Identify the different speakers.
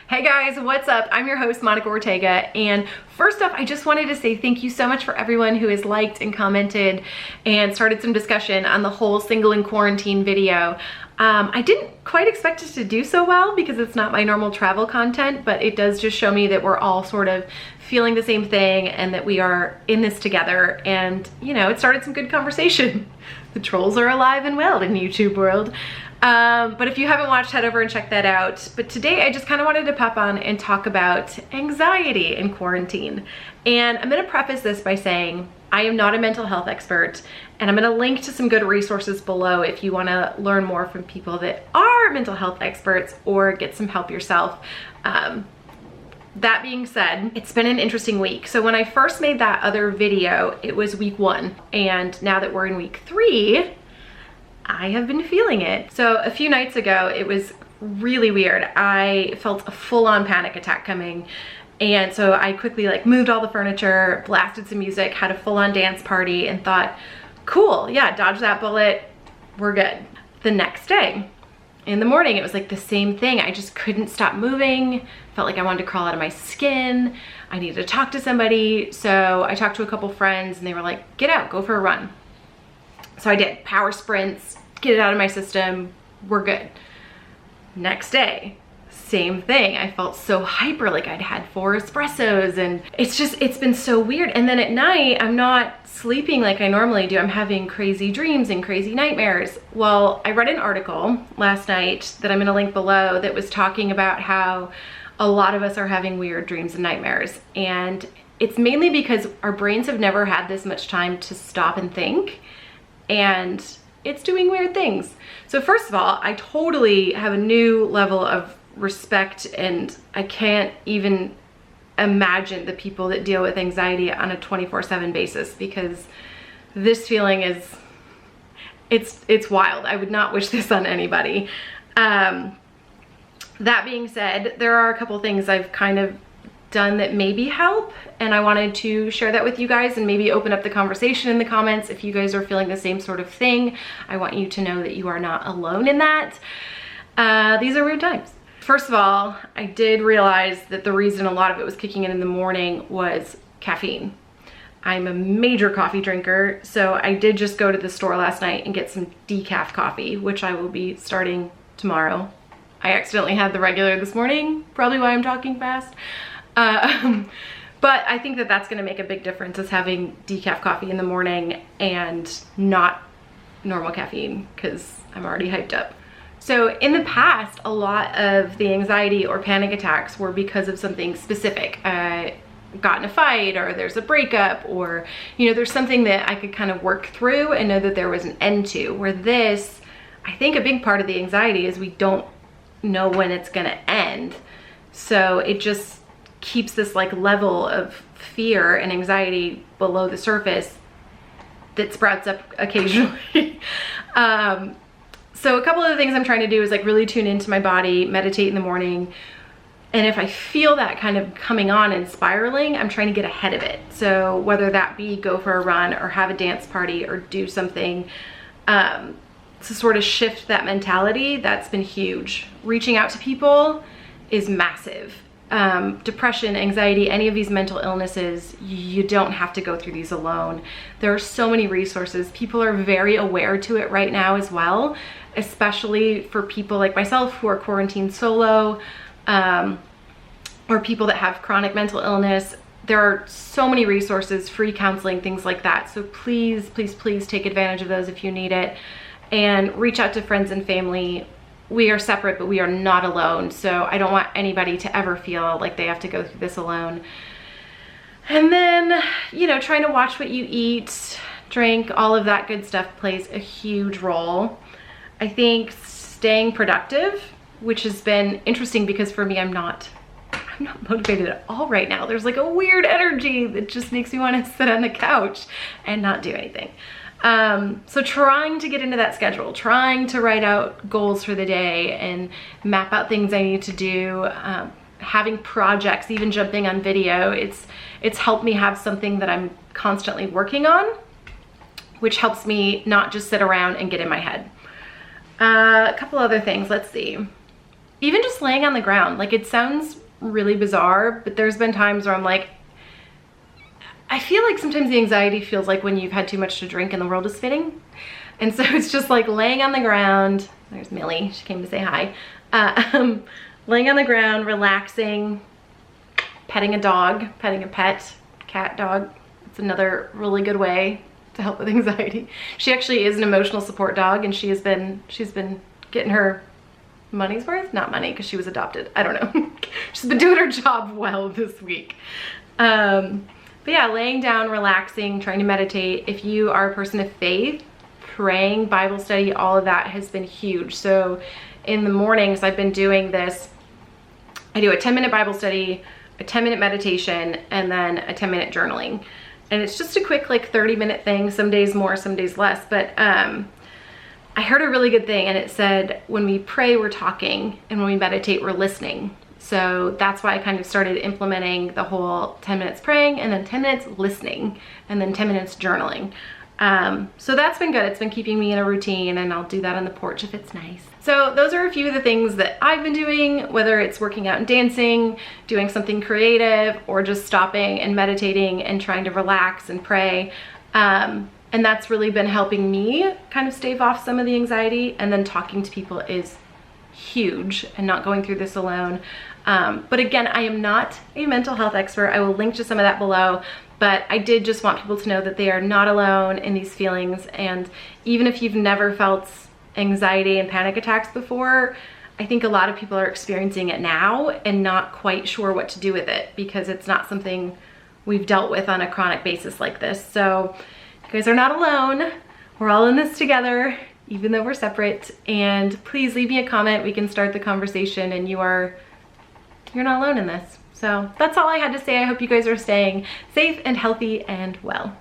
Speaker 1: Hey guys, what's up? I'm your host, Monica Ortega, and first off, I just wanted to say thank you so much for everyone who has liked and commented and started some discussion on the whole single in quarantine video. I didn't quite expect it to do so well because it's not my normal travel content, but it does just show me that we're all sort of feeling the same thing and that we are in this together, and you know, it started some good conversation. The trolls are alive and well in YouTube world. But if you haven't watched, head over and check that out. But today I just kind of wanted to pop on and talk about anxiety in quarantine. And I'm gonna preface this by saying I am not a mental health expert, and I'm gonna link to some good resources below if you wanna learn more from people that are mental health experts or get some help yourself. That being said, it's been an interesting week. So when I first made that other video, it was week 1. And now that we're in week 3, I have been feeling it. So a few nights ago, it was really weird. I felt a full-on panic attack coming. And so I quickly moved all the furniture, blasted some music, had a full-on dance party, and thought, cool, yeah, dodge that bullet, we're good. The next day, in the morning, it was the same thing. I just couldn't stop moving. Felt like I wanted to crawl out of my skin. I needed to talk to somebody. So I talked to a couple friends and they were like, get out, go for a run. So I did, power sprints, get it out of my system, we're good. Next day, same thing. I felt so hyper, like I'd had 4 espressos, and it's been so weird. And then at night, I'm not sleeping like I normally do. I'm having crazy dreams and crazy nightmares. Well, I read an article last night that I'm gonna link below that was talking about how a lot of us are having weird dreams and nightmares. And it's mainly because our brains have never had this much time to stop and think, and it's doing weird things. So first of all, I totally have a new level of respect, and I can't even imagine the people that deal with anxiety on a 24/7 basis, because this feeling is, it's wild. I would not wish this on anybody. That being said, there are a couple things I've kind of done that maybe help, and I wanted to share that with you guys and maybe open up the conversation in the comments. If you guys are feeling the same sort of thing, I want you to know that you are not alone in that. These are weird times. First of all, I did realize that the reason a lot of it was kicking in the morning was caffeine. I'm a major coffee drinker, so I did just go to the store last night and get some decaf coffee, which I will be starting tomorrow. I accidentally had the regular this morning, probably why I'm talking fast. But I think that that's gonna make a big difference, is having decaf coffee in the morning and not normal caffeine, because I'm already hyped up. So in the past, a lot of the anxiety or panic attacks were because of something specific. Got in a fight, or there's a breakup, or there's something that I could kind of work through and know that there was an end to. Where this, I think a big part of the anxiety is we don't know when it's gonna end. So it just keeps this level of fear and anxiety below the surface that sprouts up occasionally. So a couple of the things I'm trying to do is really tune into my body, meditate in the morning. And if I feel that kind of coming on and spiraling, I'm trying to get ahead of it. So whether that be go for a run or have a dance party or do something to sort of shift that mentality, that's been huge. Reaching out to people is massive. Depression, anxiety, any of these mental illnesses, you don't have to go through these alone. There are so many resources. People are very aware to it right now as well, especially for people like myself who are quarantined solo, or people that have chronic mental illness. There are so many resources, free counseling, things like that. So please, please, please take advantage of those if you need it, and reach out to friends and family. We are separate, but we are not alone. So I don't want anybody to ever feel like they have to go through this alone. And then, trying to watch what you eat, drink, all of that good stuff plays a huge role. I think staying productive, which has been interesting because for me, I'm not motivated at all right now. There's a weird energy that just makes me want to sit on the couch and not do anything. So trying to get into that schedule, trying to write out goals for the day and map out things I need to do, having projects, even jumping on video, it's helped me have something that I'm constantly working on, which helps me not just sit around and get in my head. A couple other things, let's see. even just laying on the ground. Like, it sounds really bizarre, but there's been times where I'm like, I feel like sometimes the anxiety feels like when you've had too much to drink and the world is spinning. And so it's just like laying on the ground. There's Millie, she came to say hi. Laying on the ground, relaxing, petting a dog, petting a pet, cat, dog. It's another really good way to help with anxiety. She actually is an emotional support dog, and she's been getting her money's worth. Not money, because she was adopted. I don't know. She's been doing her job well this week. But yeah, laying down, relaxing, trying to meditate. If you are a person of faith, praying, Bible study, all of that has been huge. So in the mornings, I've been doing this. I do a 10-minute Bible study, a 10-minute meditation, and then a 10-minute journaling. And it's just a quick, like, 30-minute thing, some days more, some days less. But I heard a really good thing, and it said, when we pray, we're talking, and when we meditate, we're listening. So that's why I kind of started implementing the whole 10 minutes praying, and then 10 minutes listening, and then 10 minutes journaling. So that's been good. It's been keeping me in a routine, and I'll do that on the porch if it's nice. So those are a few of the things that I've been doing, whether it's working out and dancing, doing something creative, or just stopping and meditating and trying to relax and pray. And that's really been helping me kind of stave off some of the anxiety. And then talking to people is huge, and not going through this alone. But again, I am not a mental health expert. I will link to some of that below, but I did just want people to know that they are not alone in these feelings. And even if you've never felt anxiety and panic attacks before, I think a lot of people are experiencing it now and not quite sure what to do with it, because it's not something we've dealt with on a chronic basis like this. So you guys are not alone. We're all in this together, even though we're separate. And please leave me a comment. We can start the conversation, and you're not alone in this. So that's all I had to say. I hope you guys are staying safe and healthy and well.